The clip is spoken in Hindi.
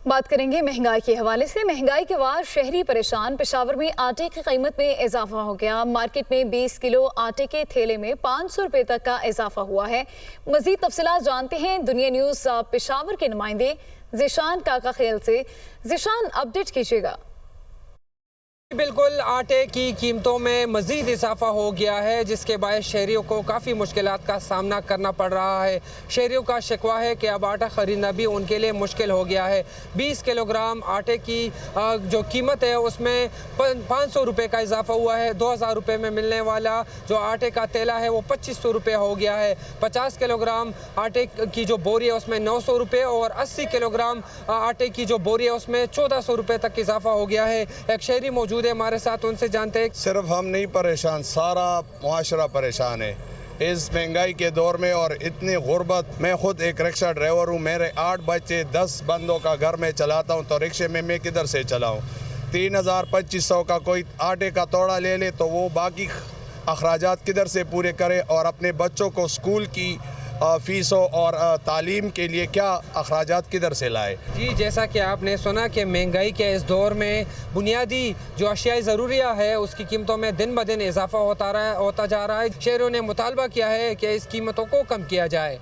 बात करेंगे महंगाई के हवाले से। महंगाई के बाद शहरी परेशान। पेशावर में आटे की कीमत में इजाफा हो गया। मार्केट में 20 किलो आटे के थैले में 500 रुपए तक का इजाफा हुआ है। मजीद तफसीलात जानते हैं दुनिया न्यूज पेशावर के नुमाइंदे ज़ीशान काका खेल से। ज़ीशान, अपडेट कीजिएगा। बिल्कुल, आटे की कीमतों में मज़ीद इजाफा हो गया है, जिसके बायस शहरियों को काफ़ी मुश्किलात का सामना करना पड़ रहा है। शहरियों का शिकवा है कि अब आटा ख़रीदना भी उनके लिए मुश्किल हो गया है। 20 किलोग्राम आटे की जो कीमत है उसमें 500 रुपये का इजाफा हुआ है। 2000 रुपये में मिलने वाला जो आटे का तेला है वो 2500 रुपये हो गया है। 50 किलोग्राम आटे की जो बोरी है उसमें 900 रुपये और 80 किलोग्राम आटे की जो बोरी है उसमें 1400 रुपये तक इजाफा हो गया है। एक शहरी मौजूद हमारे साथ, उनसे जानते हैं। सिर्फ हम नहीं परेशान, सारा मुआशरा परेशान है इस महंगाई के दौर में और इतनी गुर्बत। मैं खुद एक रिक्शा ड्राइवर हूँ, मेरे 8 बच्चे 10 बंदों का घर में चलाता हूँ, तो रिक्शे में मैं किधर से चलाऊँ। 3000-2500 का कोई आटे का तोड़ा ले ले तो वो बाकी अखराजात किधर से पूरे करे और अपने बच्चों को स्कूल की फ़ीसों और तालीम के लिए क्या अखराजात किधर से लाए। जी, जैसा कि आपने सुना कि महंगाई के इस दौर में बुनियादी जो अशियाई ज़रूरिया है उसकी कीमतों में दिन ब दिन इजाफा होता जा रहा है। शहरों ने मुतालबा किया है कि इस कीमतों को कम किया जाए।